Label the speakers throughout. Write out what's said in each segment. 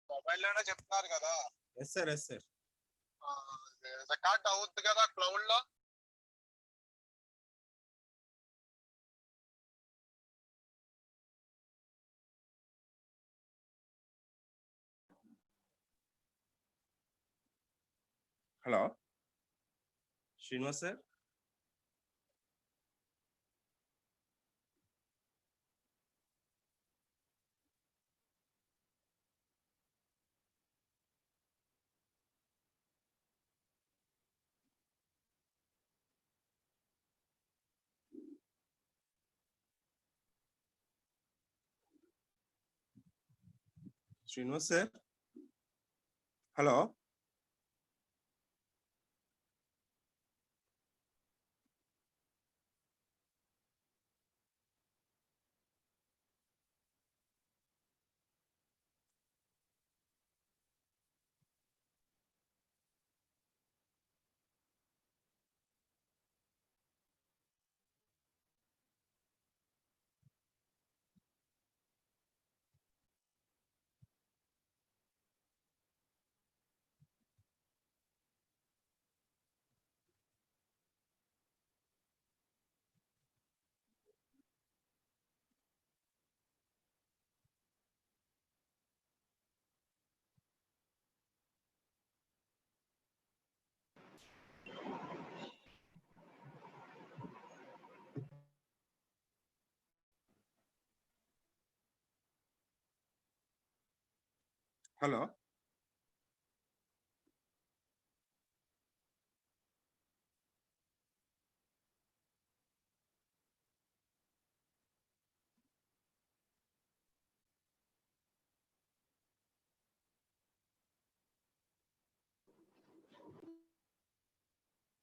Speaker 1: Mobile లోనే చెప్తున్నారు కదా.
Speaker 2: Yes sir, yes sir.
Speaker 1: Record అవుద్ది కదా క్లౌడ్ లో.
Speaker 2: Hello Srinivas sir. Srinivas sir, hello. Hello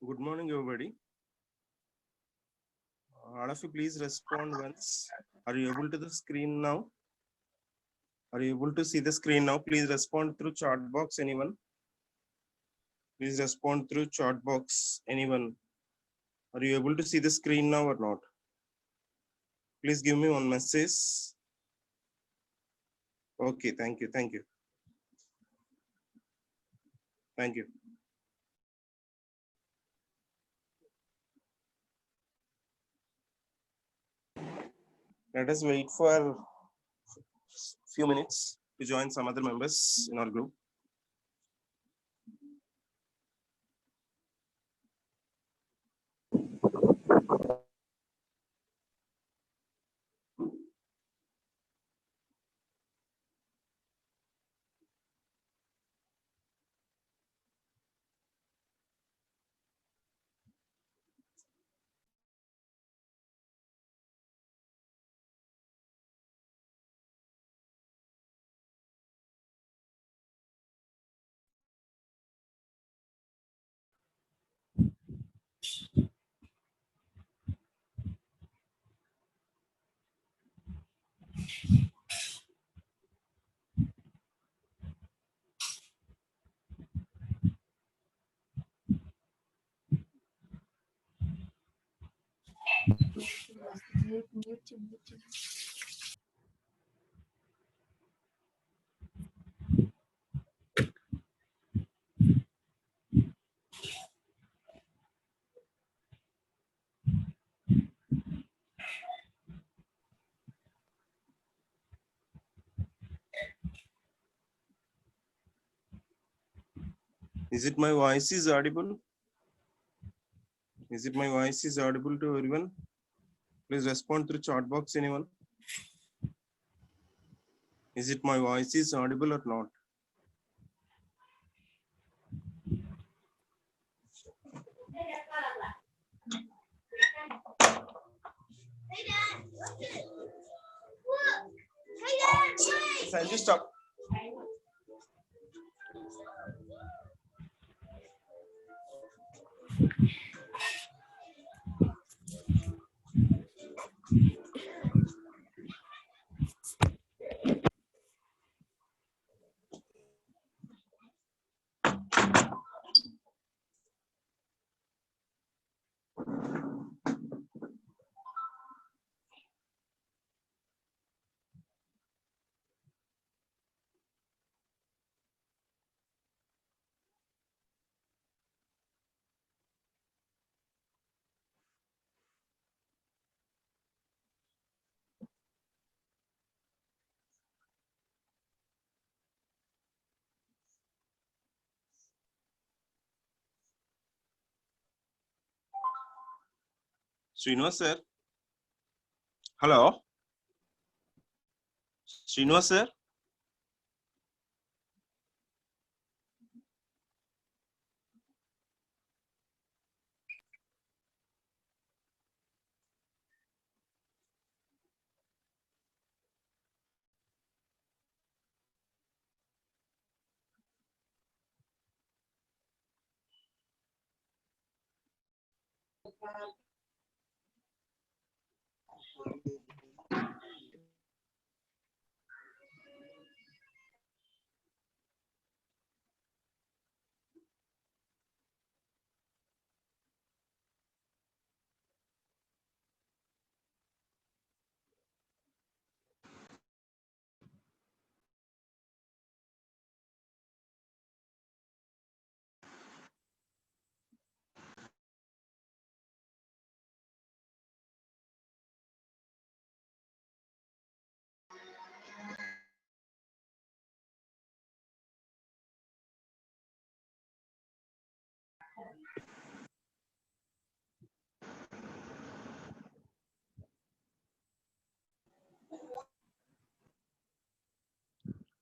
Speaker 2: Good morning, everybody. All of you, please respond once. Are you able to the screen now? Are you able to see the screen now? Please respond through chat box. Anyone? Please respond through chat box. Anyone? Are you able to see the screen now or not? Please give me one message. Okay, thank you. Thank you. Thank you. Let us wait for a few minutes to join some other members in our group.
Speaker 3: Mute.
Speaker 2: Is it my voice is audible? Is it my voice is audible to everyone? Please respond through chat box. Anyone? Is it my voice is audible or not? Sanju, stop. Srinivas sir. Hello. Srinivas sir.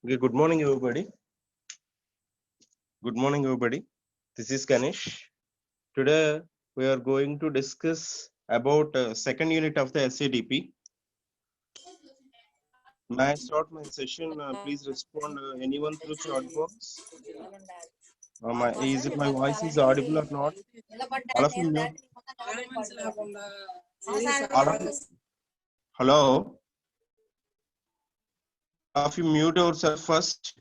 Speaker 2: Okay, good morning, everybody. Good morning, everybody. This is Ganesh. Today, we are going to discuss about second unit of the SADP. May I start my session? Please respond anyone through chat box. My voice is audible or not? All of you mute. All of you, hello. All of you mute yourself first.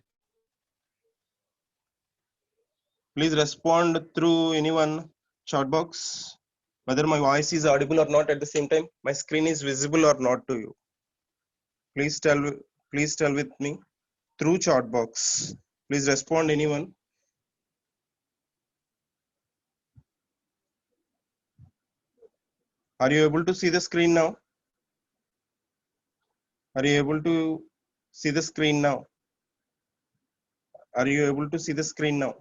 Speaker 2: Please respond through anyone chat box whether my voice is audible or not. At the same time, my screen is visible or not to you. Please tell with me through chat box. Please respond anyone. Are you able to see the screen now? Are you able to see the screen now? Are you able to see the screen now?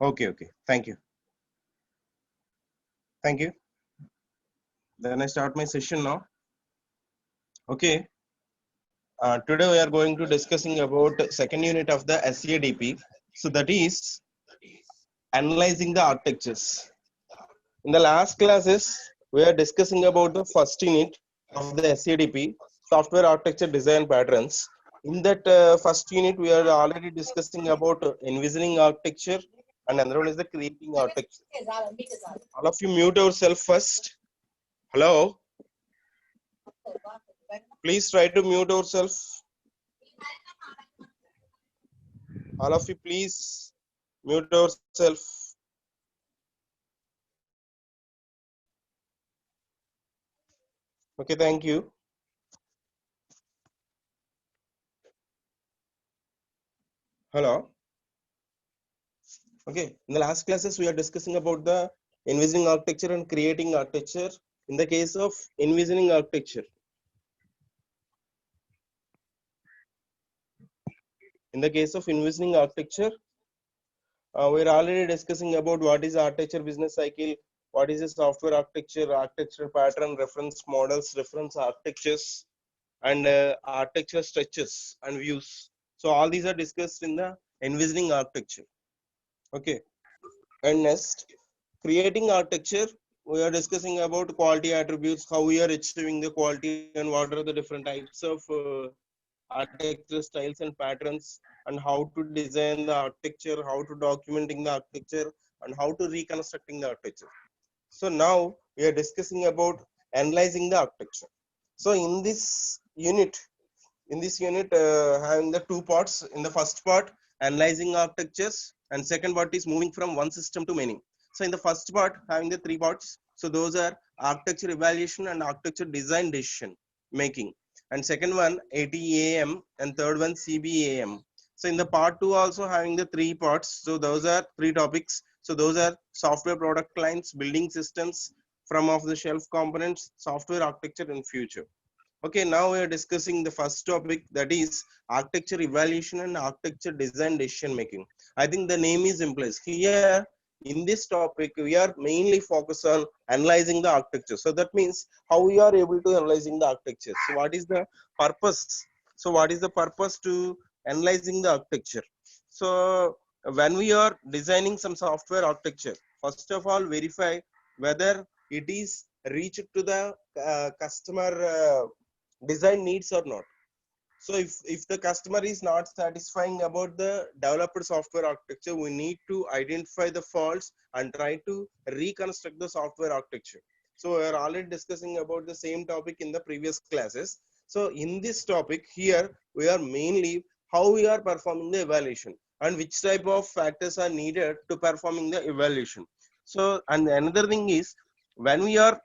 Speaker 2: Okay. Thank you. Then I start my session now. Okay. Today we are going to discussing about second unit of the SADP. So that is analyzing the architectures. In the last classes, we are discussing about the first unit of the SADP, software architecture design patterns. In that first unit, we are already discussing about envisioning architecture, and another one is the creating architecture. All of you mute yourself first. Hello. Please try to mute yourself. All of you, please mute yourself. Okay, thank you. Hello. Okay, in the last classes, we are discussing about the envisioning architecture and creating architecture. In the case of envisioning architecture, we're already discussing about what is architecture business cycle, what is a software architecture, architecture pattern, reference models, reference architectures, and architecture structures and views. So all these are discussed in the envisioning architecture. Okay, and next, creating architecture, we are discussing about quality attributes, how we are achieving the quality, and what are the different types of architecture styles and patterns, and how to design the architecture, how to documenting the architecture, and how to reconstructing the architecture. So now we are discussing about analyzing the architecture. So in this unit, having the two parts. In the first part, analyzing architectures, and second part is moving from one system to many. So in the first part, having the three parts, so those are architecture evaluation and architecture design decision making, and second one ATAM, and third one CBAM. So in the part two also having the three parts, so those are three topics. So those are software product lines, building systems, from off the shelf components, software architecture in future. Okay, now we are discussing the first topic, that is architecture evaluation and architecture design decision making. I think the name is implies here. In this topic, we are mainly focused on analyzing the architecture. So that means how we are able to analyzing the architecture. So what is the purpose? So what is the purpose to analyzing the architecture? So when we are designing some software architecture, first of all, verify whether it is reached to the customer design needs or not. So if the customer is not satisfying about the developed software architecture, we need to identify the faults and try to reconstruct the software architecture. So we are already discussing about the same topic in the previous classes. So in this topic here, we are mainly how we are performing the evaluation and which type of factors are needed to performing the evaluation. So, and another thing is, when we are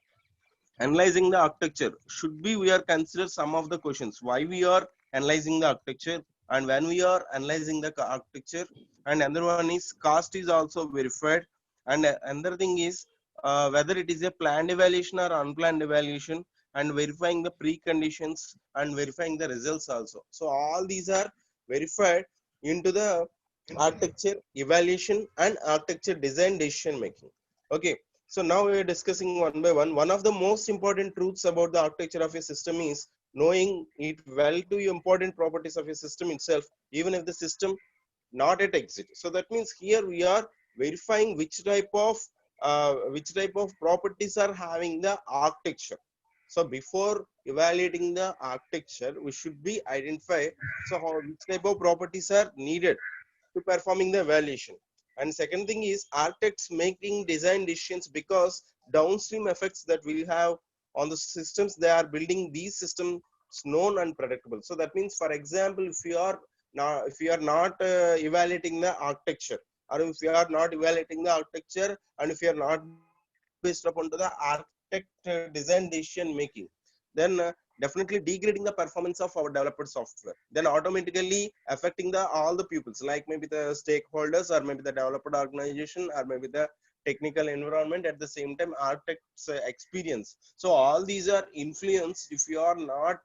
Speaker 2: analyzing the architecture, should be we are consider some of the questions why we are analyzing the architecture, and when we are analyzing the architecture, and another one is cost is also verified, and another thing is whether it is a planned evaluation or unplanned evaluation, and verifying the preconditions and verifying the results also. So all these are verified into the architecture evaluation and architecture design decision making. Okay, so now we are discussing one by one. One of the most important truths about the architecture of a system is knowing it well to important properties of a system itself, even if the system not at exit. So that means here we are verifying which type of properties are having the architecture. So before evaluating the architecture, we should be identify so how which type of properties are needed to performing the evaluation. And second thing is architects making design decisions because downstream effects that will have on the systems they are building, these systems known and predictable. So that means, for example, if you are not evaluating the architecture, or if you are not evaluating the architecture, and if you are not based upon to the architect design decision making, then definitely degrading the performance of our developed software, then automatically affecting the all the pupils, like maybe the stakeholders, or maybe the developed organization, or maybe the technical environment, at the same time architects experience. So all these are influenced if you are not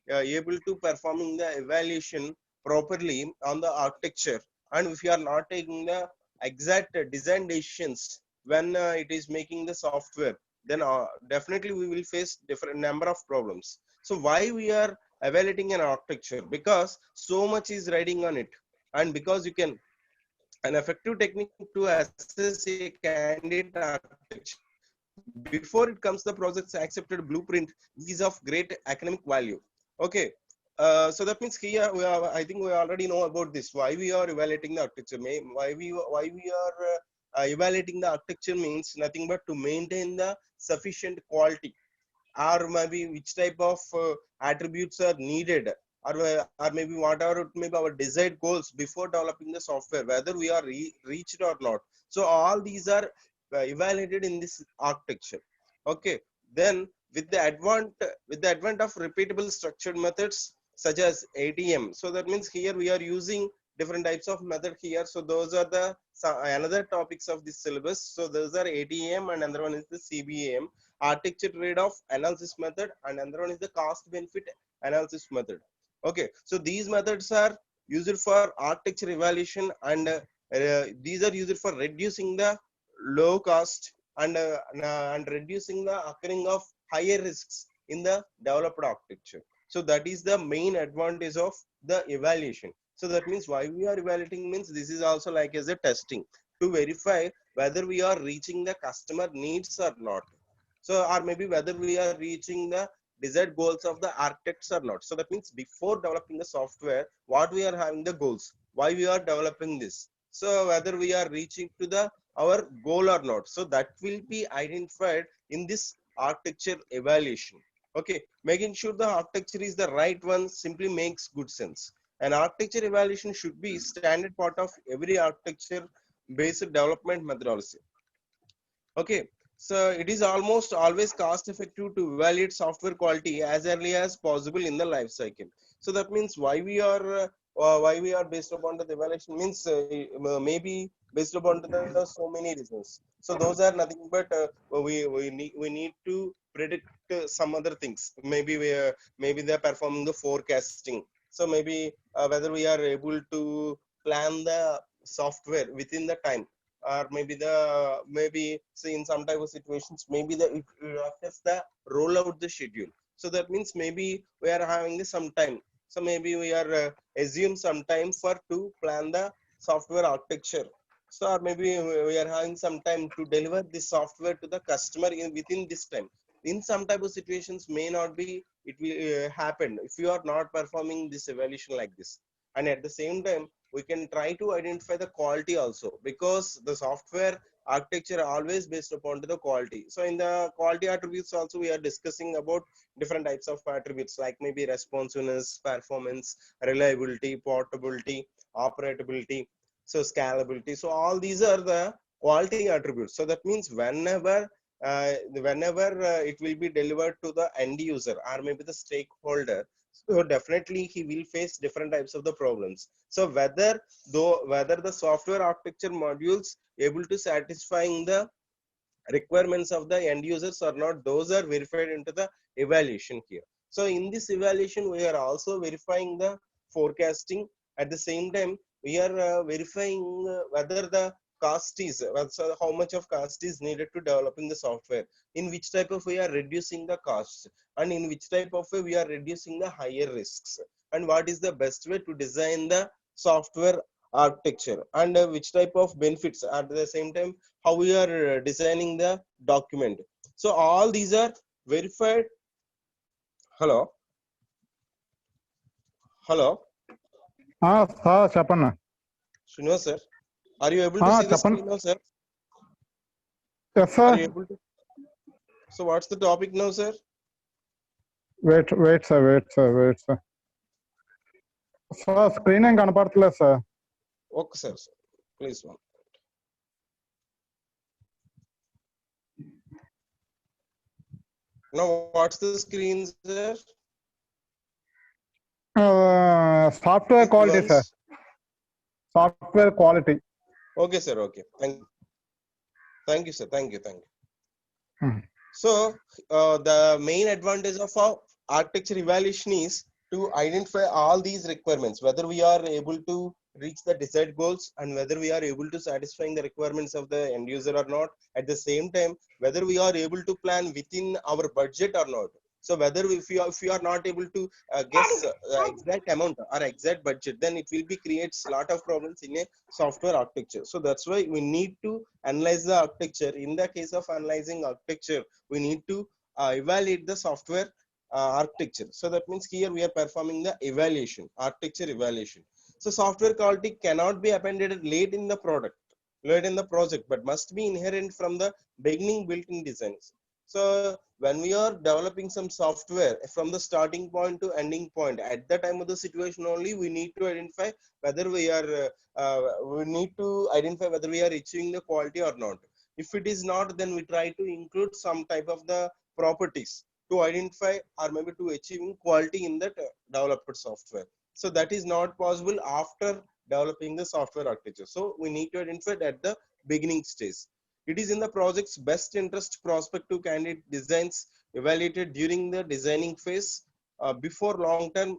Speaker 2: able to performing the evaluation properly on the architecture, and if you are not taking the exact design decisions when it is making the software, then definitely we will face different number of problems. So why we are evaluating an architecture? Because so much is riding on it, and because you can an effective technique to assess a candidate architecture before it comes the project's accepted blueprint is of great academic value. Okay. So that means here I think we already know about this. Why we are evaluating the architecture? Why we are evaluating the architecture means nothing but to maintain the sufficient quality, or maybe which type of attributes are needed, or maybe whatever it may be our desired goals before developing the software, whether we are reached or not. So all these are evaluated in this architecture. Okay. Then with the advent of repeatable structured methods such as ATM, so that means here we are using different types of method here. So those are the another topics of this syllabus. So those are ATM, and another one is the CBAM, architecture trade-off analysis method, and another one is the cost benefit analysis method. Okay. So these methods are used for architecture evaluation, and these are used for reducing the low cost, and reducing the occurring of higher risks in the developed architecture. So that is the main advantage of the evaluation. So that means why we are evaluating means this is also like as a testing to verify whether we are reaching the customer needs or not. So or maybe whether we are reaching the desired goals of the architects or not. So that means before developing the software, what we are having the goals, why we are developing this, so whether we are reaching to the our goal or not. So that will be identified in this architecture evaluation. Okay. Making sure the architecture is the right one simply makes good sense. An architecture evaluation should be standard part of every architecture based development methodology. Okay. So it is almost always cost effective to evaluate software quality as early as possible in the life cycle. So that means why we are based upon the evaluation means maybe based upon the so many reasons. So those are nothing but we need to predict some other things. Maybe they are performing the forecasting. So maybe whether we are able to plan the software within the time, or maybe say in some type of situations maybe it affects the rollout the schedule. So that means maybe we are having this some time. So maybe we are assume some time for to plan the software architecture. So or maybe we are having some time to deliver this software to the customer in within this time. In some type of situations may not be it will happen if you are not performing this evaluation like this. And at the same time we can try to identify the quality also, because the software architecture are always based upon to the quality. So in the quality attributes also we are discussing about different types of attributes, like maybe responsiveness, performance, reliability, portability, operability, so scalability. So all these are the quality attributes. So that means whenever it will be delivered to the end user or maybe the stakeholder, so definitely he will face different types of the problems. So whether the software architecture modules able to satisfying the requirements of the end users or not, those are verified into the evaluation here. So in this evaluation we are also verifying the forecasting. At the same time we are verifying whether the cost is so how much of cost is needed to developing the software, in which type of we are reducing the costs, and in which type of way we are reducing the higher risks, and what is the best way to design the software architecture, and which type of benefits, at the same time how we are designing the document. So all these are verified Hello. Hello.
Speaker 3: Sir చెప్పన్నా
Speaker 2: Srinivas sir, are you able to see the
Speaker 3: చెప్పండి
Speaker 2: screen now, sir?
Speaker 3: Yes
Speaker 2: Are
Speaker 3: sir
Speaker 2: you able to? So what's the topic now, sir?
Speaker 3: Wait sir sir screen ఏం కనపడట్లేదు సార్.
Speaker 2: Okay, sir. Please one. Now what's the screen, sir?
Speaker 3: Software quality
Speaker 2: Once.
Speaker 3: Sir, software quality.
Speaker 2: Okay, sir. Okay. Thank you, sir. Thank you.
Speaker 3: Hmm.
Speaker 2: So the main advantage of our architecture evaluation is to identify all these requirements, whether we are able to reach the desired goals and whether we are able to satisfying the requirements of the end user or not. At the same time, whether we are able to plan within our budget or not. So whether if we are not able to guess exact amount or exact budget, then it will be creates lot of problems in a software architecture. So that's why we need to analyze the architecture. In the case of analyzing architecture, we need to evaluate the software architecture. So that means here we are performing the evaluation, architecture evaluation. So software quality cannot be appended late in the project, but must be inherent from the beginning built-in designs. So when we are developing some software from the starting point to ending point, at the time of the situation only, we need to identify whether we are whether we are achieving the quality or not. If it is not, then we try to include some type of the properties to identify or maybe to achieving quality in that developed software. So that is not possible after developing the software architecture. So we need to identify it at the beginning stage. It is in the project's best interest prospective candidate designs evaluated during the designing phase before long-term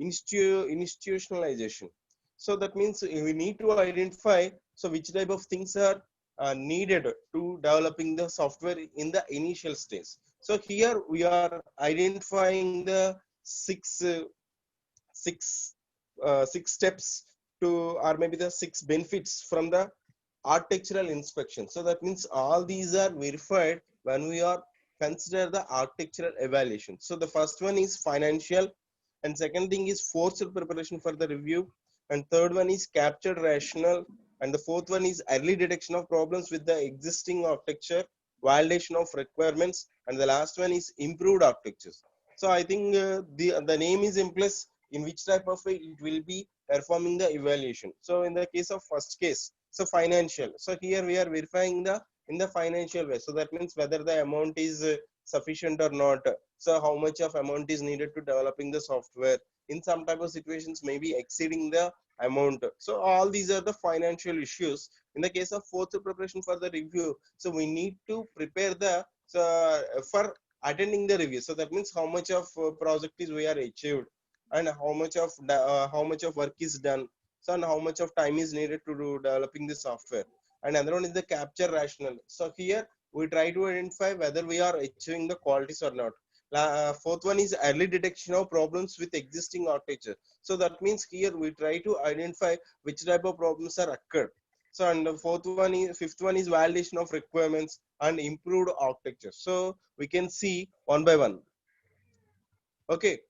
Speaker 2: institutionalization. So that means we need to identify so which type of things are needed to developing the software in the initial stage. So here we are identifying the six steps to, or maybe the 6 benefits from the architectural inspection. So that means all these are verified when we are consider the architectural evaluation. So the first one is financial, and second thing is forced preparation for the review, and third one is captured rational, and the fourth one is early detection of problems with the existing architecture, validation of requirements, and the last one is improved architectures. So I think the name is implies in which type of way it will be performing the evaluation. So in the case of first case, so financial, so here we are verifying the in the financial way. So that means whether the amount is sufficient or not. So how much of amount is needed to developing the software. In some type of situations, maybe exceeding the amount. So all these are the financial issues. In the case of fourth preparation for the review, so we need to prepare the for attending the review. So that means how much of project is we are achieved, and how much of work is done. So and how much of time is needed to do developing the software. And another one is the capture rational. So here we try to identify whether we are achieving the qualities or not. Fourth one is early detection of problems with existing architecture. So that means here we try to identify which type of problems are occurred. So and the fifth one is validation of requirements and improved architecture. So we can see one by one. Okay.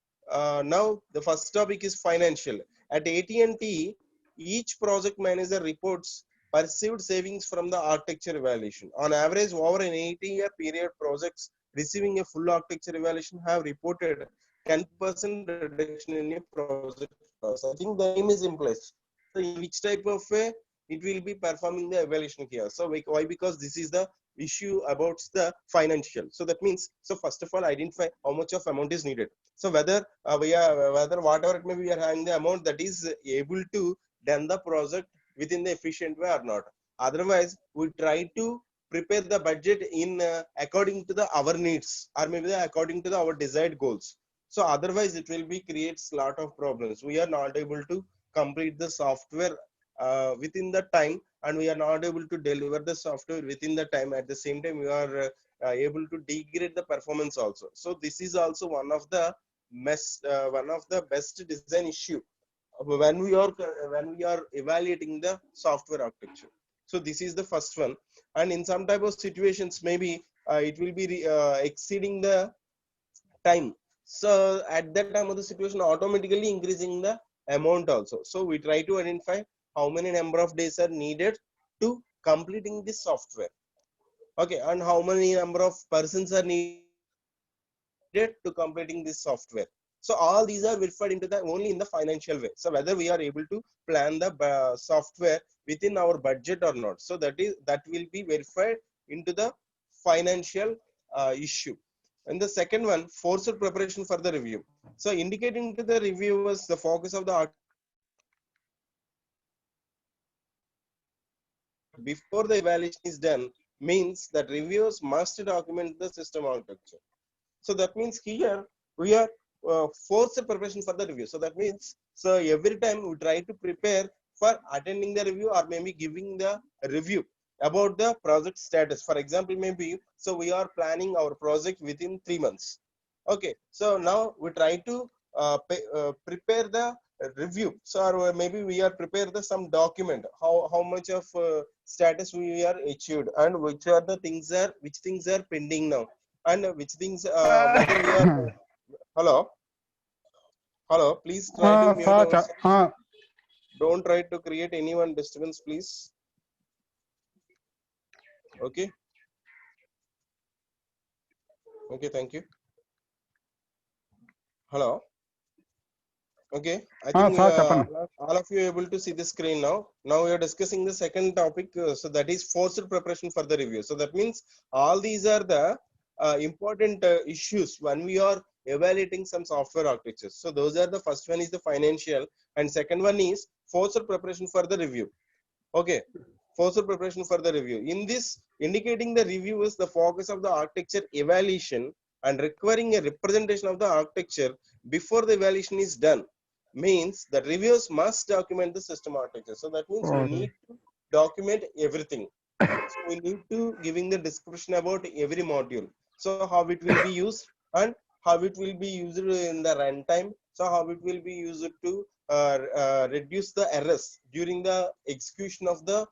Speaker 2: Now the first topic is financial. At AT&T, each project manager reports perceived savings from the architecture evaluation. On average, over an 80-year period, projects receiving a full architecture evaluation have reported 10% reduction in a project cost. I think the name is in place. So in which type of way it will be performing the evaluation here. So why? Because this is the issue about the financial. So that means, so first of all, identify how much of amount is needed. So whether whether whatever it may be, we are having the amount that is able to done the project within the efficient way or not. Otherwise, we try to prepare the budget in according to the our needs, or maybe according to our desired goals. So otherwise, it will be creates lot of problems. We are not able to complete the software within the time, and we are not able to deliver the software within the time. At the same time, we are able to degrade the performance also. So this is also one of the best design issue when we are evaluating the software architecture. So this is the first one. And in some type of situations, maybe it will be exceeding the time. So at that time of the situation, automatically increasing the amount also. So we try to identify how many number of days are needed to completing this software. Okay, and how many number of persons are needed to completing this software. So all these are verified into the only in the financial way. So whether we are able to plan the software within our budget or not. So that will be verified into the financial issue. And the second one, forced preparation for the review. So indicating to the reviewers the focus of the before the evaluation is done means that reviewers must document the system architecture. So that means here we are forced preparation for the review. So that means, so every time we try to prepare for attending the review or maybe giving the review about the project status. For example, maybe, so we are planning our project within 3 months. Okay, so now we try to prepare the review. So or maybe we are prepare the some document, how much of status we are achieved and which are the things are, which things are pending now, and which things whether we are hello, please try to mute ourselves. Don't try to create anyone disturbance, please. Okay, thank you. Hello. Okay, I think all of you are able to see the screen now. Now we are discussing the second topic, so that is forced preparation for the review. So that means all these are the important issues when we are evaluating some software architectures. So those are the first one is the financial, and second one is forced preparation for the review. Okay, forced preparation for the review. In this, indicating the review is the focus of the architecture evaluation and requiring a representation of the architecture before the evaluation is done. Means that reviewers must document the system architecture. So that means we need to document everything. So we need to giving the description about every module. So how it will be used and how it will be used in the runtime. So how it will be used to reduce the errors during the execution of the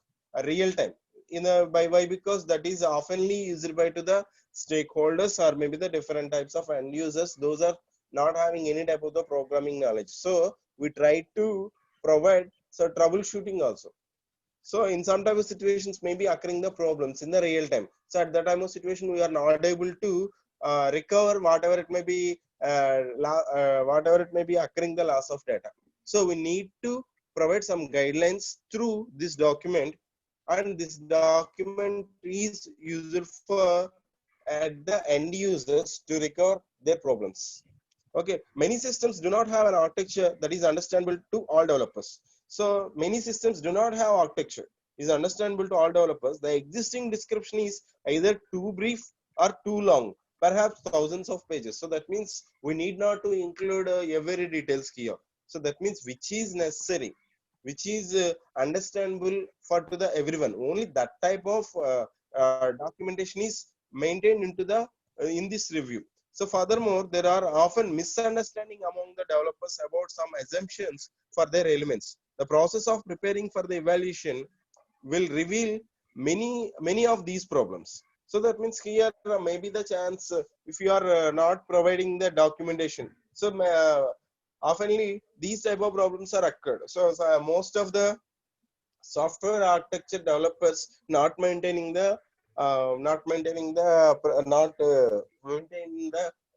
Speaker 2: real time. In a by why, because that is oftenly used by to the stakeholders or maybe the different types of end users. Those are not having any type of the programming knowledge. So we try to provide so troubleshooting also. So in some type of situations may be occurring the problems in the real time. So at that time of situation, we are not able to recover whatever it may be, whatever it may be occurring the loss of data. So we need to provide some guidelines through this document, and this document is used for at the end users to recover their problems. Okay, many systems do not have an architecture that is understandable to all developers. So many systems do not have architecture is understandable to all developers. The existing description is either too brief or too long, perhaps thousands of pages. So that means we need not to include every details here. So that means which is necessary, which is understandable for to the everyone. Only that type of documentation is maintained into the in this review. So furthermore, there are often misunderstanding among the developers about some assumptions for their elements. The process of preparing for the evaluation will reveal many of these problems. So that means here maybe the chance if you are not providing the documentation. So oftenly these type of problems are occurred. So most of the software architecture developers not maintaining the maintaining the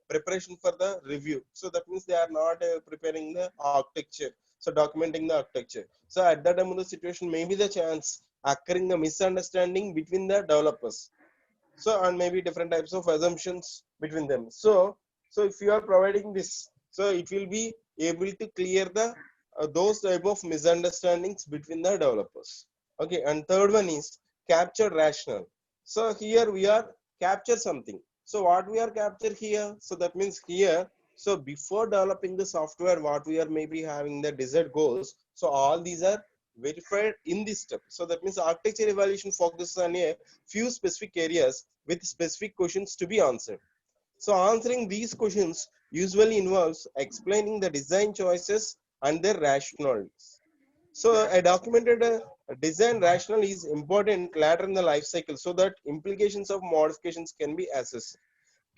Speaker 2: preparation for the review. So that means they are not preparing the architecture, so documenting the architecture. So at that time of the situation, maybe the chance occurring the misunderstanding between the developers. So and maybe different types of assumptions between them. So if you are providing this, so it will be able to clear the those type of misunderstandings between the developers. Okay, and third one is capture rational. So here we are capture something. So what we are capture here, so that means here, so before developing the software, what we are maybe having the desired goals. So all these are verified in this step. So that means architecture evaluation focuses on a few specific areas with specific questions to be answered. So answering these questions usually involves explaining the design choices and their rationalities. So a documented design rationale is important later in the life cycle so that implications of modifications can be assessed.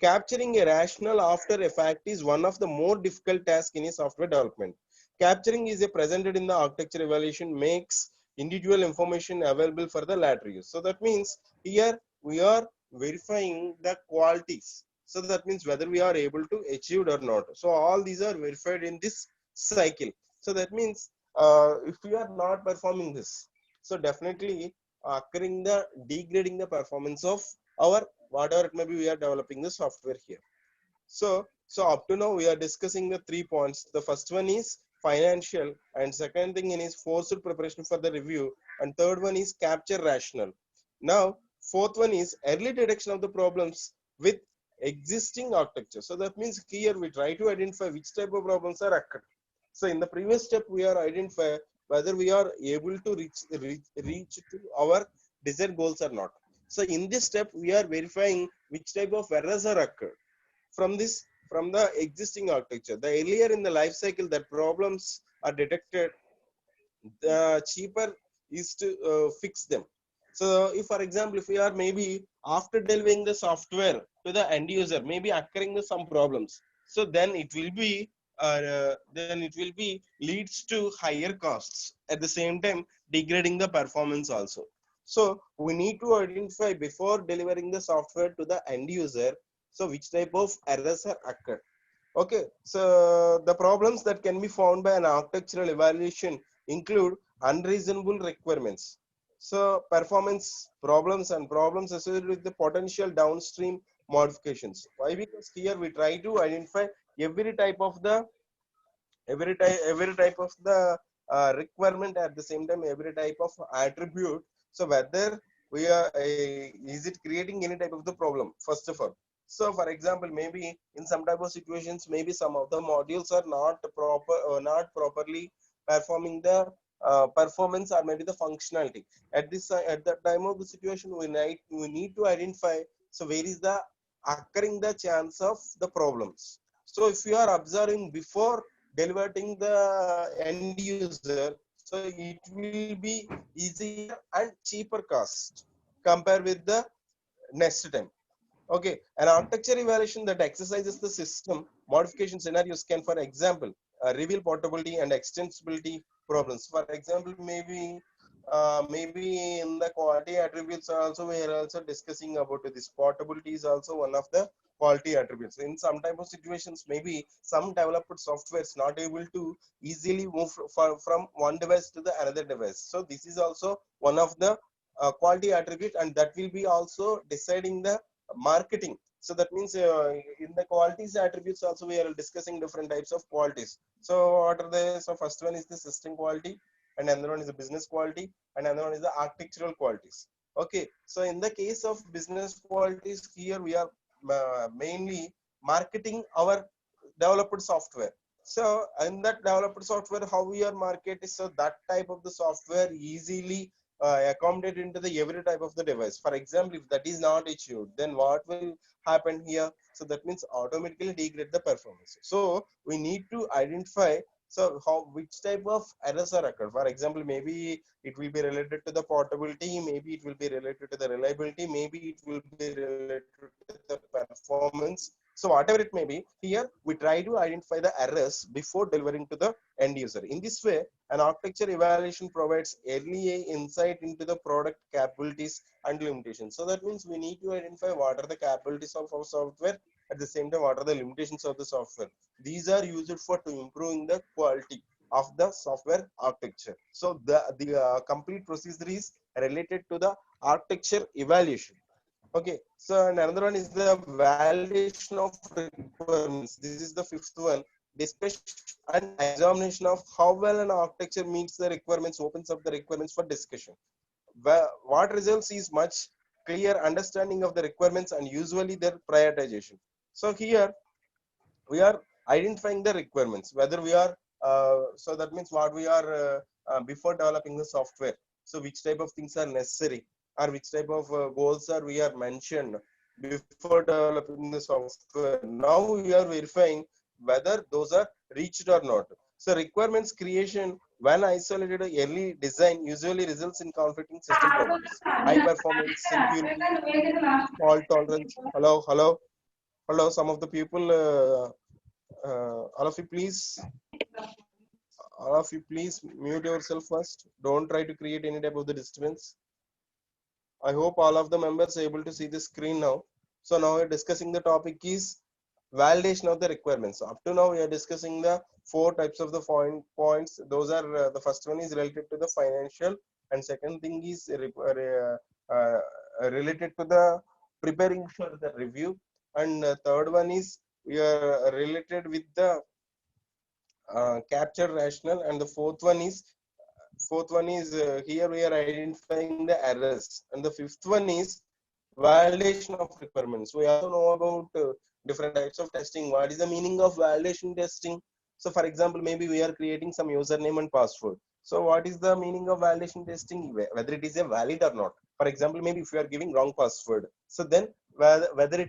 Speaker 2: Capturing a rationale after a fact is one of the more difficult tasks in a software development. Capturing is a presented in the architecture evaluation makes individual information available for the later use. So that means here we are verifying the qualities. So that means whether we are able to achieve or not. So all these are verified in this cycle. So that means if we are not performing this, so definitely occurring the degrading the performance of our whatever it may be we are developing the software here. So up to now we are discussing the 3 points. The first one is financial, and second thing is forced preparation for the review, and third one is capture rational. Now fourth one is early detection of the problems with existing architecture. So that means here we try to identify which type of problems are occurring. So in the previous step we are identify whether we are able to reach to our desired goals or not. So in this step we are verifying which type of errors are occurred from this, from the existing architecture. The earlier in the life cycle that problems are detected, the cheaper is to fix them. So if for example if we are maybe after delivering the software to the end user maybe occurring the some problems, so then it will be leads to higher costs, at the same time degrading the performance also. So we need to identify before delivering the software to the end user, so which type of errors are occurred. Okay, so the problems that can be found by an architectural evaluation include unreasonable requirements. So performance problems and problems associated with the potential downstream modifications. Why? Because here we try to identify every type of the every type of the requirement, at the same time every type of attribute. So whether we are is it creating any type of the problem first of all. So for example maybe in some type of situations maybe some of the modules are not proper or not properly performing the performance or maybe the functionality. At this at that time of the situation we need to identify, so where is the occurring the chance of the problems. So if you are observing before delivering the end user, so it will be easier and cheaper cost compared with the next time. Okay, an architecture evaluation that exercises the system modification scenarios can, for example, reveal portability and extensibility problems. For example, maybe in the quality attributes also we are also discussing about this. Portability is also one of the quality attributes. In some type of situations, maybe some developed software is not able to easily move from one device to the another device. So this is also one of the quality attribute, and that will be also deciding the marketing. So that means in the qualities attributes also we are discussing different types of qualities. So what are they? So first one is the system quality, and another one is the business quality, and another one is the architectural qualities. Okay, so in the case of business qualities, here we are mainly marketing our developed software. So in that developed software, how we are marketing, so that type of the software easily accommodate into the every type of the device. For example, if that is not achieved, then what will happen here? So that means automatically degrade the performance. So we need to identify, so how which type of errors are occurred. For example, maybe it will be related to the portability, maybe it will be related to the reliability, maybe it will be related to the performance. So whatever it may be, here we try to identify the errors before delivering to the end user. In this way, an architecture evaluation provides early insight into the product capabilities and limitations. So that means we need to identify what are the capabilities of our software, at the same time what are the limitations of the software. These are used for to improving the quality of the software architecture. So the complete procedure is related to the architecture evaluation. Okay, so another one is the validation of requirements. This is the fifth one. Discussion and examination of how well an architecture meets the requirements opens up the requirements for discussion. What results is much clear understanding of the requirements and usually their prioritization. So here we are identifying the requirements, whether we are so that means what we are before developing the software. So which type of things are necessary, or which type of goals are we are mentioned before developing the software. Now we are verifying whether those are reached or not. So requirements creation when isolated early design usually results in conflicting system properties, high performance, security, fault tolerance. Hello. Hello, some of the people, all of you please mute yourself first. Don't try to create any type of the disturbance. I hope all of the members are able to see the screen now. So now we're discussing the topic is validation of the requirements. So up to now we are discussing the four types of the points. Those are the first one is related to the financial, and second thing is related to the preparing for the review, and third one is we are related with the capture rational, and the fourth one is here we are identifying the errors, and the fifth one is validation of requirements. We also know about different types of testing. What is the meaning of validation testing? So for example, maybe we are creating some username and password. So what is the meaning of validation testing? Whether it is a valid or not. For example, maybe if you are giving wrong password, so then whether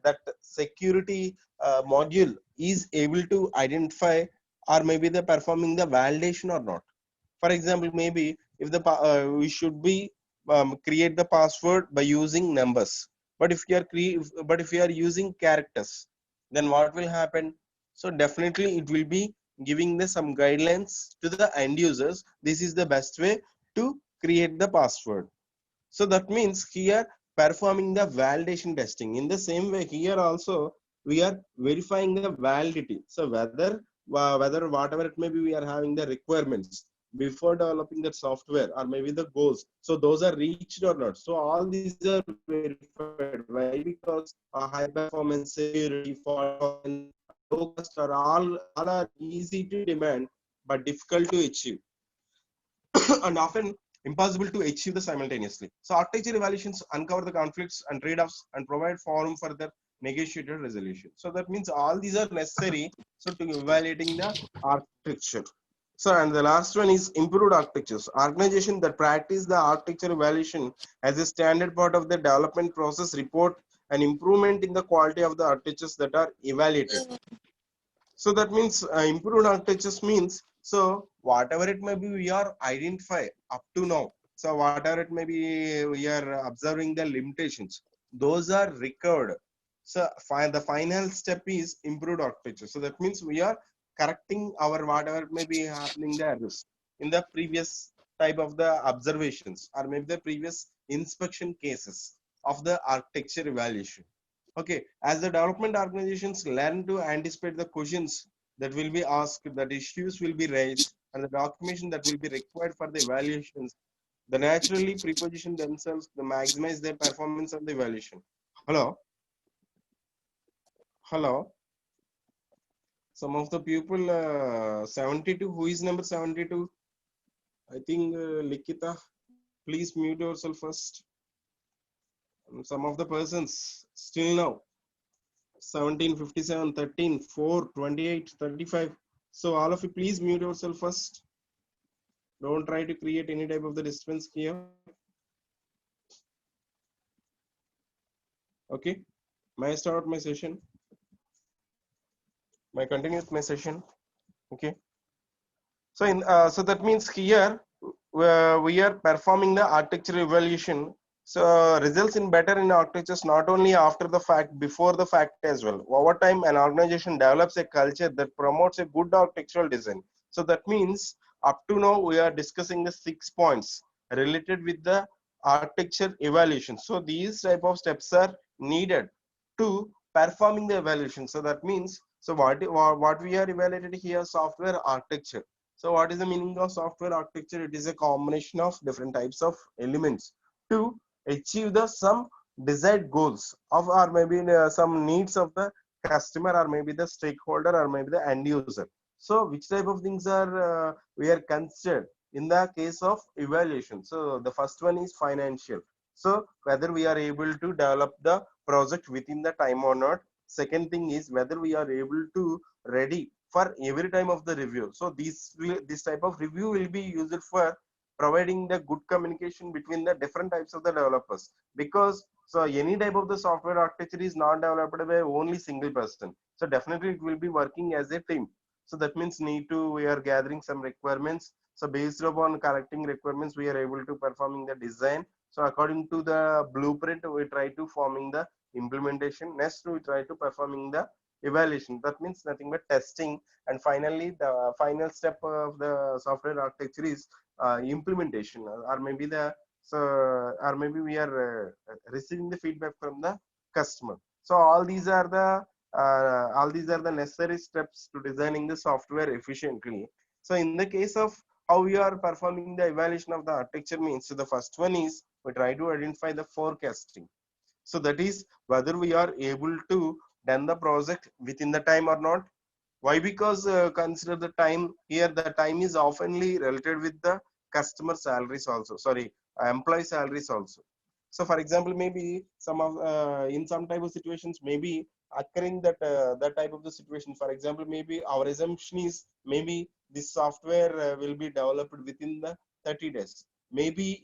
Speaker 2: that security module is able to identify or maybe they're performing the validation or not. For example, maybe if we should be create the password by using numbers, but if you are using characters, then what will happen? So definitely it will be giving the some guidelines to the end users. This is the best way to create the password. So that means here performing the validation testing. In the same way, here also we are verifying the validity. So whether whatever it may be, we are having the requirements before developing that software, or maybe the goals, so those are reached or not. So all these are verified. Why? Because high performance, security, fault tolerance, low cost are all are easy to demand but difficult to achieve. And often impossible to achieve the simultaneously. So architecture evaluations uncover the conflicts and trade-offs and provide forum for the negotiated resolution. So that means all these are necessary so to evaluating the architecture. So and the last one is improved architectures. Organization that practice the architecture evaluation as a standard part of the development process report an improvement in the quality of the architectures that are evaluated. So that means improved architectures means, so whatever it may be, we are identify up to now. So whatever it may be, we are observing the limitations. Those are recovered. So the final step is improved architecture. So that means we are correcting our whatever it may be happening the errors in the previous type of the observations, or maybe the previous inspection cases of the architecture evaluation. Okay, as the development organizations learn to anticipate the questions that will be asked, that issues will be raised, and the documentation that will be required for the evaluations, they naturally preposition themselves to maximize their performance on the evaluation. Hello? Hello? Some of the people, 72, who is number 72? I think Likita, please mute yourself first. Some of the persons still now. 17, 57, 13, 4, 28, 35. So all of you please mute yourself first. Don't try to create any type of the disturbance here. Okay. May I start my session? May I continue with my session? Okay. So so that means here we are performing the architecture evaluation. So results in better in architectures not only after the fact, before the fact as well. Over time, an organization develops a culture that promotes a good architectural design. So that means up to now we are discussing the 6 points related with the architecture evaluation. So these type of steps are needed to performing the evaluation. So that means, so what we are evaluated here, software architecture. So what is the meaning of software architecture? It is a combination of different types of elements to achieve the some desired goals of, or maybe some needs of the customer, or maybe the stakeholder, or maybe the end user. So which type of things are we are considered in the case of evaluation? So the first one is financial. So whether we are able to develop the project within the time or not. Second thing is whether we are able to ready for every time of the review. So this type of review will be used for providing the good communication between the different types of the developers, because so any type of the software architecture is not developed by only single person. So definitely it will be working as a team. So that means we are gathering some requirements. So based upon collecting requirements, we are able to performing the design. So according to the blueprint, we try to forming the implementation. Next, we try to performing the evaluation. That means nothing but testing. And finally, the final step of the software architecture is implementation, or maybe the so or maybe we are receiving the feedback from the customer. So all these are the necessary steps to designing the software efficiently. So in the case of how we are performing the evaluation of the architecture means, so the first one is we try to identify the forecasting. So that is whether we are able to done the project within the time or not. Why? Because consider the time here, the time is oftenly related with the customer salaries also, sorry, employee salaries also. So for example, maybe some of in some type of situations maybe occurring that that type of the situation. For example, maybe our assumption is maybe this software will be developed within the 30 days. Maybe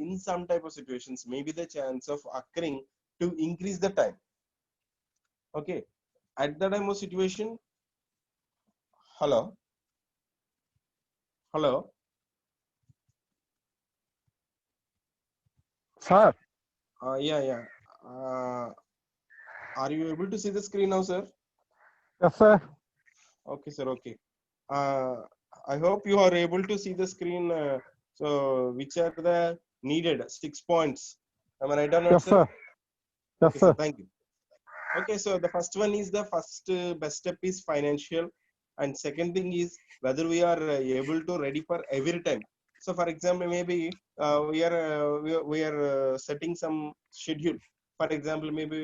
Speaker 2: in some type of situations, maybe the chance of occurring to increase the time. Okay, at the time of situation. Hello, hello.
Speaker 3: Sir,
Speaker 2: Yeah. Are you able to see the screen now, sir?
Speaker 3: yes, sir.
Speaker 2: Okay, sir. Okay. Uh, I hope you are able to see the screen. So, which are the needed 6 points? Am I right or not,
Speaker 3: Yes,
Speaker 2: sir?
Speaker 3: sir. Yes,
Speaker 2: Okay, sir.
Speaker 3: sir.
Speaker 2: Thank you. Okay, so the first one is the first best step is financial, and second thing is whether we are able to ready for every time. So, for example, maybe we are setting some schedule. For example, maybe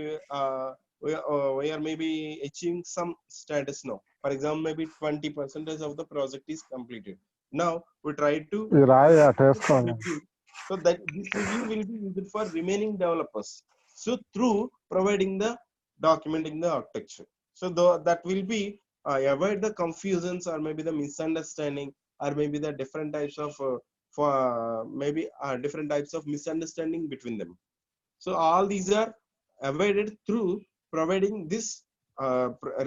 Speaker 2: we are maybe achieving some status now. For example, maybe 20% of the project is completed. Now we try to
Speaker 3: ఈ రాయి అటేసుకోండి.
Speaker 2: review, so that this review will be used for remaining developers. So through providing the documenting the architecture. So that will be avoid the confusions or maybe the misunderstanding or maybe the different types of maybe different types of misunderstanding between them. So all these are avoided through providing this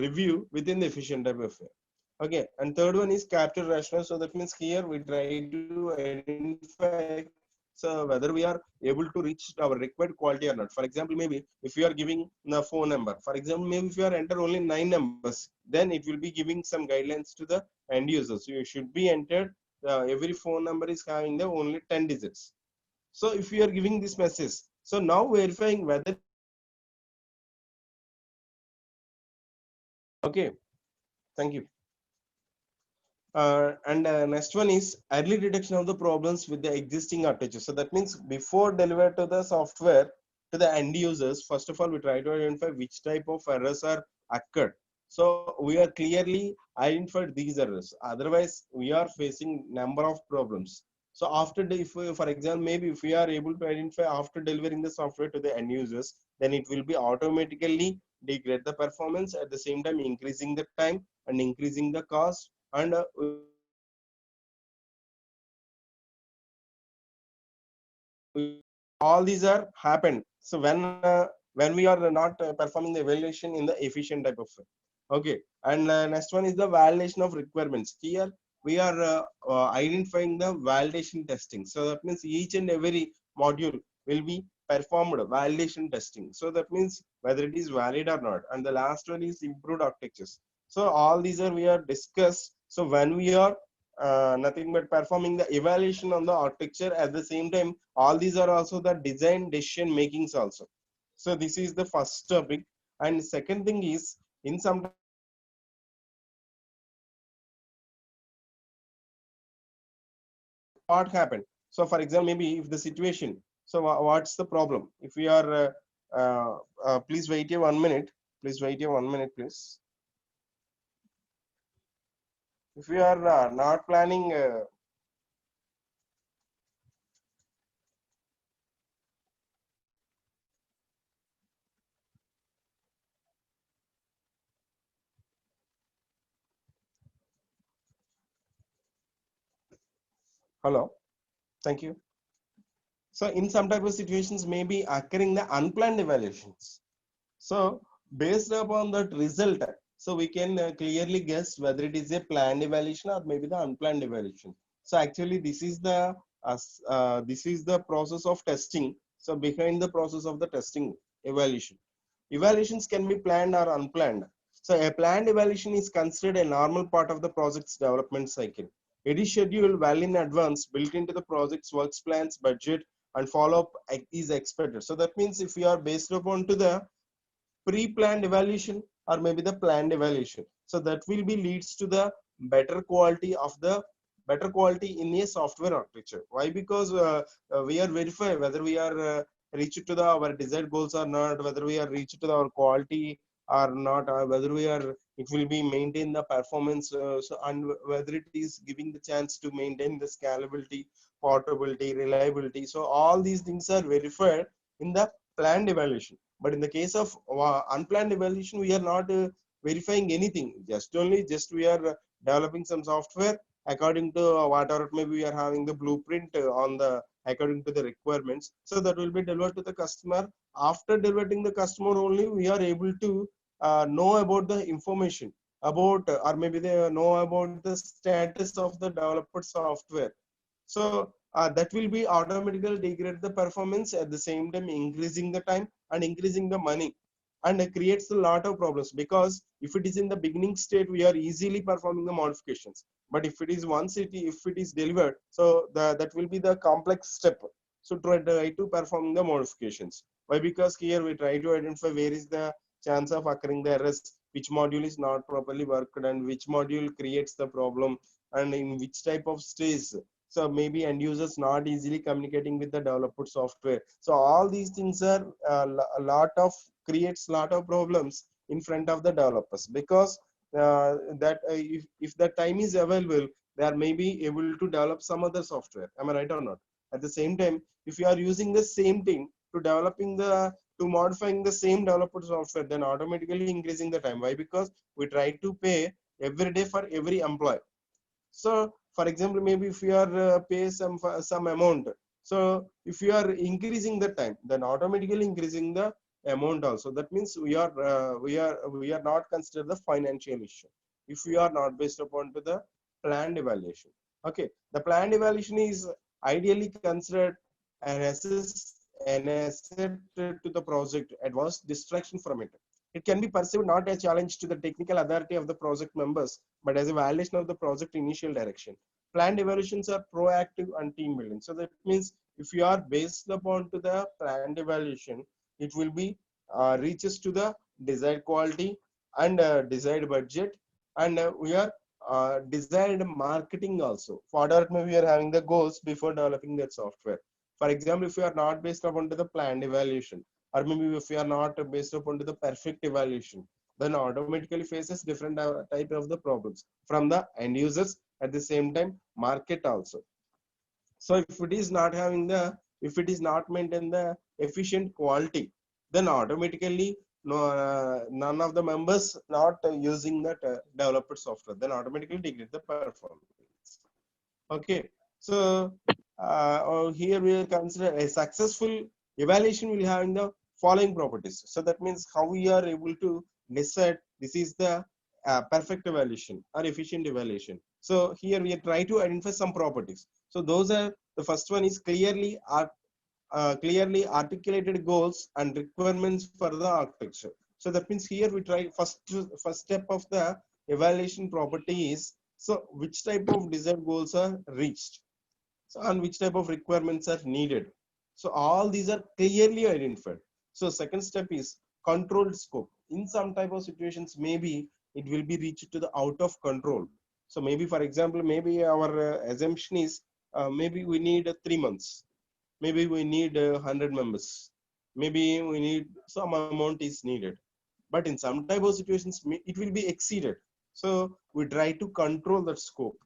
Speaker 2: review within the efficient type of. Okay, and third one is capture rationale. So that means here we try to identify so whether we are able to reach our required quality or not. For example, maybe if you are giving the phone number, for example, maybe if you are enter only 9 numbers, then it will be giving some guidelines to the end users. So you should be entered. Every phone number is having the only 10 digits. So if you are giving this message, so now verifying whether. Okay, thank you. And next one is early detection of the problems with the existing architecture. So that means before deliver to the software to the end users, first of all, we try to identify which type of errors are occurred. So we are clearly identified these errors. Otherwise, we are facing number of problems. So after the, if we, for example, maybe if we are able to identify after delivering the software to the end users, then it will be automatically degrade the performance, at the same time increasing the time and increasing the cost, and all these are happened. So when we are not performing the evaluation in the efficient type of way. Okay, and next one is the validation of requirements. Here we are identifying the validation testing. So that means each and every module will be performed validation testing. So that means whether it is valid or not. And the last one is improved architectures. So all these are we are discussed. So when we are nothing but performing the evaluation on the architecture, at the same time all these are also the design decision makings also. So this is the first topic. And second thing is, in some what happened. So for example, maybe if the situation, so what's the problem if we are please wait here 1 minute, please wait here 1 minute, please. If we are not planning hello, thank you. So in some type of situations maybe occurring the unplanned evaluations. So based upon that result, so we can clearly guess whether it is a planned evaluation or maybe the unplanned evaluation. So actually this is the this is the process of testing. So behind the process of the testing evaluation, evaluations can be planned or unplanned. So a planned evaluation is considered a normal part of the project's development cycle. It is scheduled well in advance, built into the project's works plans, budget, and follow-up is expected. So that means if you are based upon to the pre-planned evaluation or maybe the planned evaluation, so that will be leads to the better quality of the better quality in a software architecture. Why? Because we are verify whether we are reached to the our desired goals or not, whether we are reached to the, our quality or not, or whether we are it will be maintain the performance, so and whether it is giving the chance to maintain the scalability, portability, reliability. So all these things are verified in the planned evaluation. But in the case of unplanned evaluation, we are not verifying anything. Just we are developing some software according to whatever maybe we are having the blueprint on the according to the requirements. So that will be delivered to the customer. After delivering the customer only, we are able to know about the information about or maybe they know about the status of the developed software. So that will be automatically degrade the performance, at the same time increasing the time and increasing the money, and it creates a lot of problems. Because if it is in the beginning state, we are easily performing the modifications. But if it is once if it is delivered, so that will be the complex step. So try to perform the modifications. Why? Because here we try to identify where is the chance of occurring the errors, which module is not properly worked, and which module creates the problem, and in which type of stage. So maybe end users not easily communicating with the developed software. So all these things are a lot of creates lot of problems in front of the developers. Because if the time is available, they are maybe able to develop some other software. Am I right or not? At the same time, if you are using the same thing to developing the to modifying the same developed software, then automatically increasing the time. Why? Because we try to pay every day for every employee. So for example, maybe if you are pay some amount, so if you are increasing the time, then automatically increasing the amount also. That means we are not consider the financial issue if we are not based upon to the planned evaluation. Okay, the planned evaluation is ideally considered an asset to the project, advanced distraction from it. It can be perceived not a challenge to the technical authority of the project members, but as a violation of the project initial direction. Planned evaluations are proactive and team building. So that means if you are based upon to the planned evaluation, it will be reaches to the desired quality and desired budget, and we are desired marketing also. For that, maybe we are having the goals before developing that software. For example, if you are not based upon to the planned evaluation, or maybe if you are not based upon to the perfect evaluation, then automatically faces different type of the problems from the end users, at the same time market also. So if it is not having the if it is not maintain the efficient quality, then automatically no, none of the members not using that developed software, then automatically degrade the performance. Okay, so here we will consider a successful evaluation will having the following properties. So that means how we are able to decide this is the perfect evaluation or efficient evaluation. So here we try to identify some properties. So those are the first one is clearly articulated goals and requirements for the architecture. So that means here we try first step of the evaluation property is, so which type of desired goals are reached, so and which type of requirements are needed. So all these are clearly identified. So second step is controlled scope. In some type of situations, maybe it will be reached to the out of control. So maybe for example, maybe our assumption is maybe we need 3 months, maybe we need 100 members, maybe we need some amount is needed. But in some type of situations, it will be exceeded. So we try to control that scope.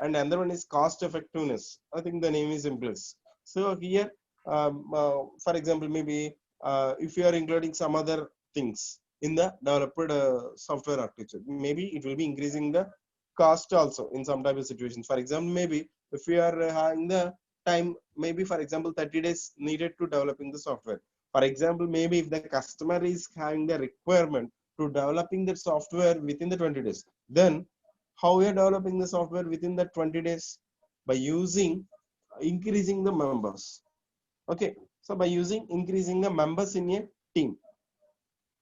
Speaker 2: And another one is cost effectiveness. I think the name is implies. So here, for example, maybe if you are including some other things in the developed software architecture, maybe it will be increasing the cost also in some type of situations. For example, maybe if we are having the time, maybe for example 30 days needed to developing the software. For example, maybe if the customer is having the requirement to developing the software within the 20 days, then how we are developing the software within the 20 days? By using increasing the members. Okay, so by using increasing the members in a team,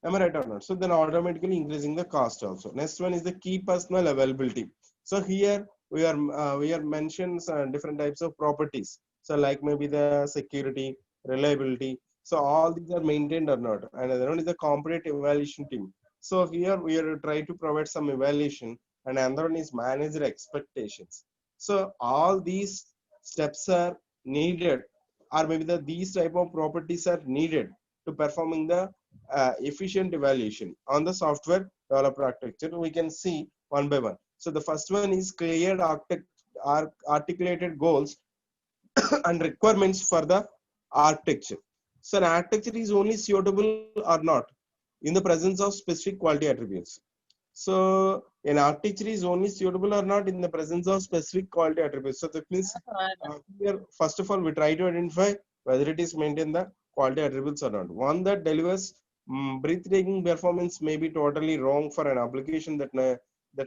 Speaker 2: am I right or not? So then automatically increasing the cost also. Next one is the key personal availability. So here we are mentions different types of properties. So like maybe the security, reliability. So all these are maintained or not. And another one is the component evaluation team. So here we are try to provide some evaluation, and another one is manage the expectations. So all these steps are needed, or maybe these type of properties are needed to performing the efficient evaluation on the software developer architecture. We can see one by one. So the first one is clear articulated goals and requirements for the architecture. So an architecture is only suitable or not in the presence of specific quality attributes. So an architecture is only suitable or not in the presence of specific quality attributes. So that means here, first of all, we try to identify whether it is maintain the quality attributes or not. One that delivers breathtaking performance may be totally wrong for an application that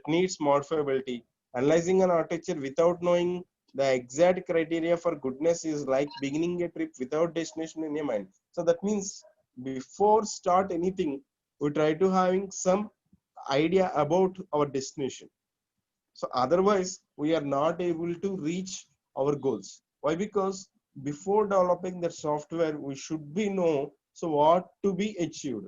Speaker 2: needs modifiability. Analyzing an architecture without knowing the exact criteria for goodness is like beginning a trip without destination in your mind. So that means before start anything, we try to having some idea about our destination. So otherwise, we are not able to reach our goals. Why? Because before developing the software, we should be know so what to be achieved,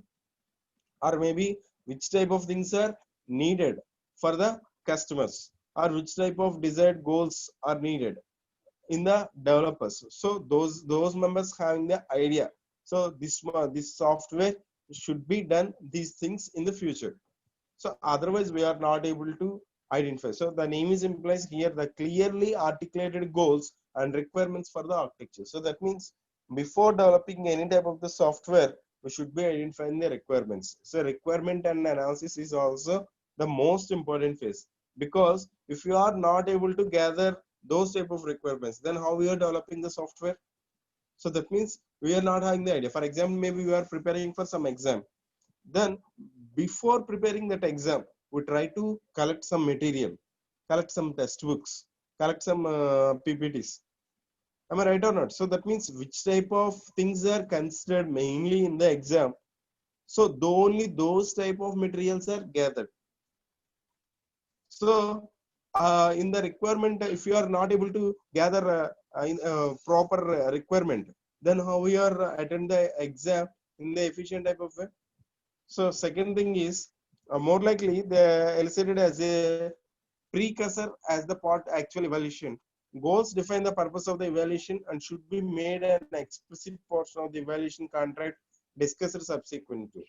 Speaker 2: or maybe which type of things are needed for the customers, or which type of desired goals are needed in the developers. So those members having the idea. So this software should be done these things in the future. So otherwise we are not able to identify. So the name is implies here the clearly articulated goals and requirements for the architecture. So that means before developing any type of the software, we should be identifying the requirements. So requirement and analysis is also the most important phase, because if you are not able to gather those type of requirements, then how we are developing the software? So that means we are not having the idea. For example, maybe we are preparing for some exam. Then before preparing that exam, we try to collect some material, collect some test books, collect some PPTs. Am I right or not? So that means which type of things are considered mainly in the exam. So only those type of materials are gathered. So in the requirement, if you are not able to gather proper requirement, then how we are attend the exam in the efficient type of way? So second thing is more likely they elicited as a precursor as the part actual evaluation. Goals define the purpose of the evaluation and should be made an explicit portion of the evaluation contract discussed subsequently.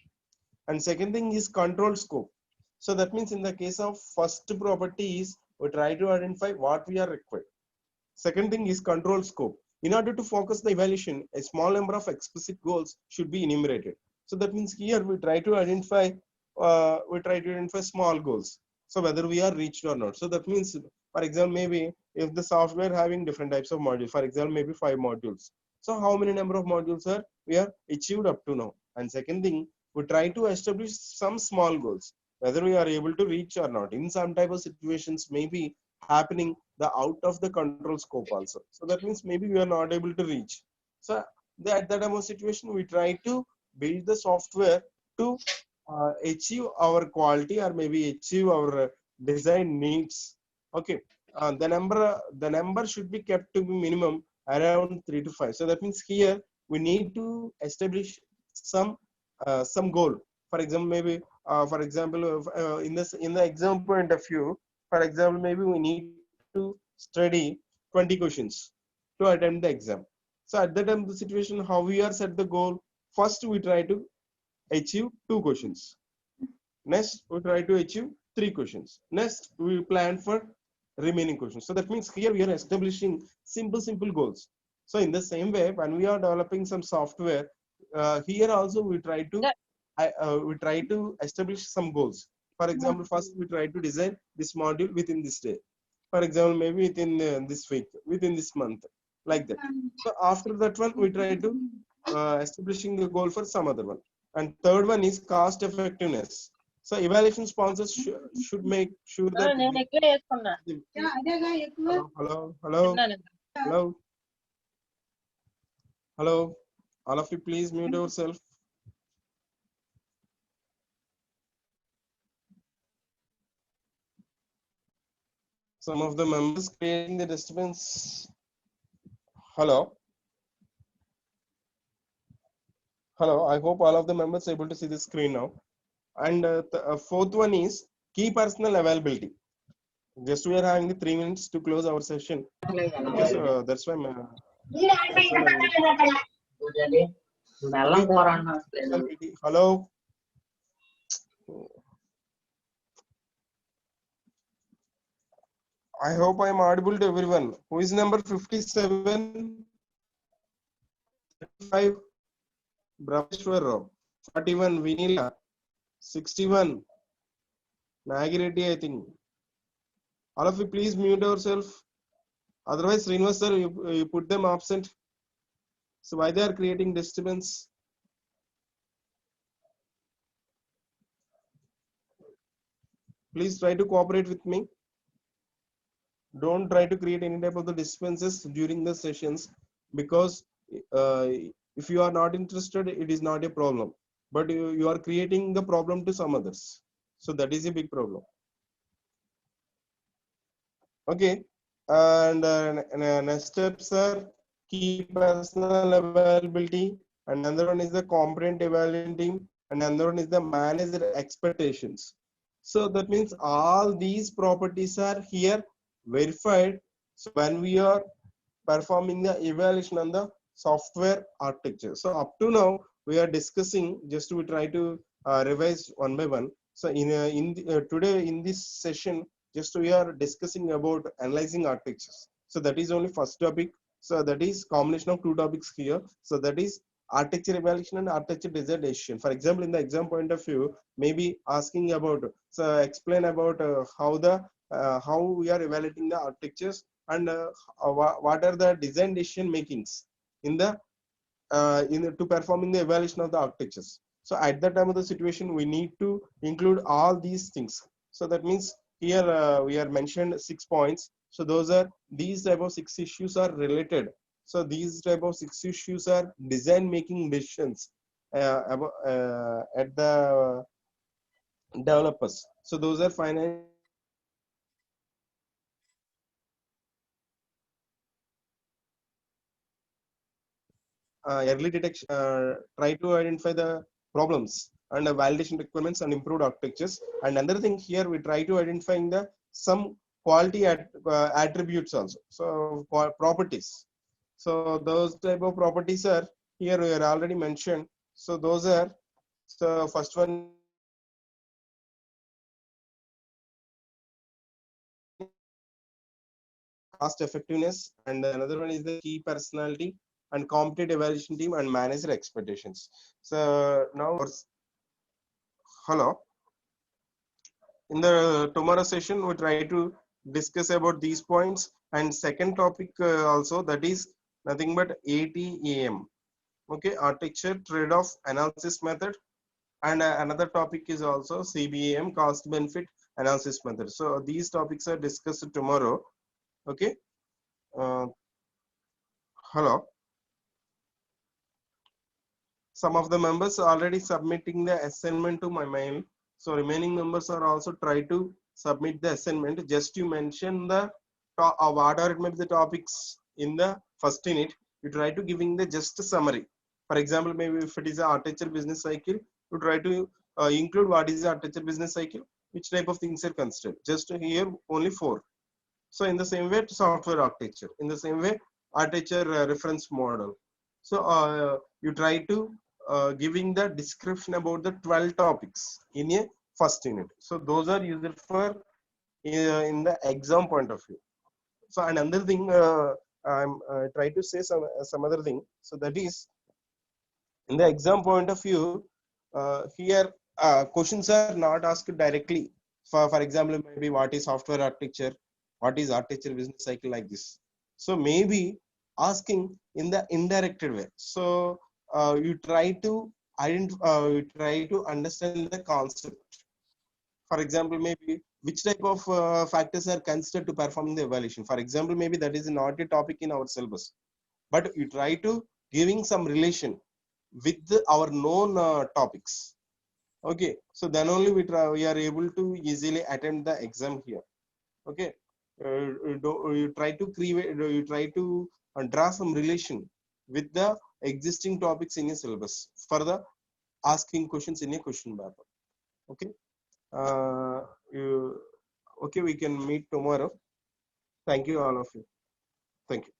Speaker 2: And second thing is control scope. So that means in the case of first property is we try to identify what we are required. Second thing is control scope. In order to focus the evaluation, a small number of explicit goals should be enumerated. So that means here we try to identify small goals. So whether we are reached or not. So that means, for example, maybe if the software having different types of modules, for example, maybe 5 modules. So how many number of modules are we are achieved up to now? And second thing, we try to establish some small goals, whether we are able to reach or not. In some type of situations, maybe happening the out of the control scope also. So that means maybe we are not able to reach. So at that type of situation, we try to build the software to achieve our quality or maybe achieve our design needs. Okay, the number should be kept to be minimum around 3 to 5. So that means here we need to establish some goal. For example, maybe in the exam point of view, for example, maybe we need to study 20 questions to attempt the exam. So at that time, the situation, how we are set the goal, first we try to achieve 2 questions. Next, we try to achieve 3 questions. Next, we plan for remaining questions. So that means here we are establishing simple goals. So in the same way, when we are developing some software, here also we try to establish some goals. For example, first we try to design this module within this day. For example, maybe within this week, within this month, like that. So after that one, we try to establishing the goal for some other one. And third one is cost effectiveness. So evaluation sponsors should make sure that hello. Hello, all of you, please mute yourself. Some of the members creating the disturbance. Hello. Hello, I hope all of the members are able to see the screen now. And the fourth one is key personal availability. Just we are having the 3 minutes to close our session. Okay, so that's why. Hello. I hope I am audible to everyone. Who is number 57? 35. Brahmeshwar Rao. 41. Vinila. 61. Nagireddy, I think. All of you, please mute yourself. Otherwise, Srinivas sir, you put them absent. So why they are creating disturbance? Please try to cooperate with me. Don't try to create any type of the disturbances during the sessions, because if you are not interested, it is not a problem. But you are creating the problem to some others. So that is a big problem. Okay. And next steps are key personal availability, and another one is the component evaluation team, and another one is the manager expectations. So that means all these properties are here verified. So when we are performing the evaluation on the software architecture. So up to now we are discussing, just we try to revise one by one. So today in this session, just we are discussing about analyzing architectures. So that is only first topic. So that is combination of two topics here. So that is architecture evaluation and architecture design decision. For example, in the exam point of view, maybe asking about, so explain about how we are evaluating the architectures, and what are the design decision makings in the to performing the evaluation of the architectures. So at that time of the situation, we need to include all these things. So that means here we are mentioned 6 points. So these type of 6 issues are related. So these type of 6 issues are design making decisions at the developers. So those are finite. Early detection, try to identify the problems and the validation requirements and improved architectures. And another thing here, we try to identifying the some quality attributes also. So properties. So those type of properties are here we are already mentioned. So those are, so first one, cost effectiveness, and another one is the key personality and competitive evaluation team and manager expectations. So now, hello. In the tomorrow session, we try to discuss about these points, and second topic also, that is nothing but ATAM. Okay, architecture trade-off analysis method, and another topic is also CBAM, cost benefit analysis method. So these topics are discussed tomorrow. Okay. Hello. Some of the members are already submitting the assignment to my mail. So remaining members are also try to submit the assignment. Just you mention the what are maybe the topics in the first unit. You try to giving the just a summary. For example, maybe if it is an architecture business cycle, you try to include what is the architecture business cycle, which type of things are considered. Just here only 4. So in the same way, software architecture. In the same way, architecture reference model. So you try to giving the description about the 12 topics in a first unit. So those are used for in the exam point of view. So another thing, I'm try to say some other thing. So that is in the exam point of view, here questions are not asked directly. For example, maybe what is software architecture, what is architecture business cycle, like this. So maybe asking in the indirected way. So you try to you try to understand the concept. For example, maybe which type of factors are considered to perform the evaluation. For example, maybe that is not a topic in our syllabus, but you try to giving some relation with our known topics. Okay, so then only we are able to easily attempt the exam here. Okay, you try to create, you try to draw some relation with the existing topics in your syllabus for the asking questions in a question paper. Okay, you, okay, we can meet tomorrow. Thank you, all of you. Thank you.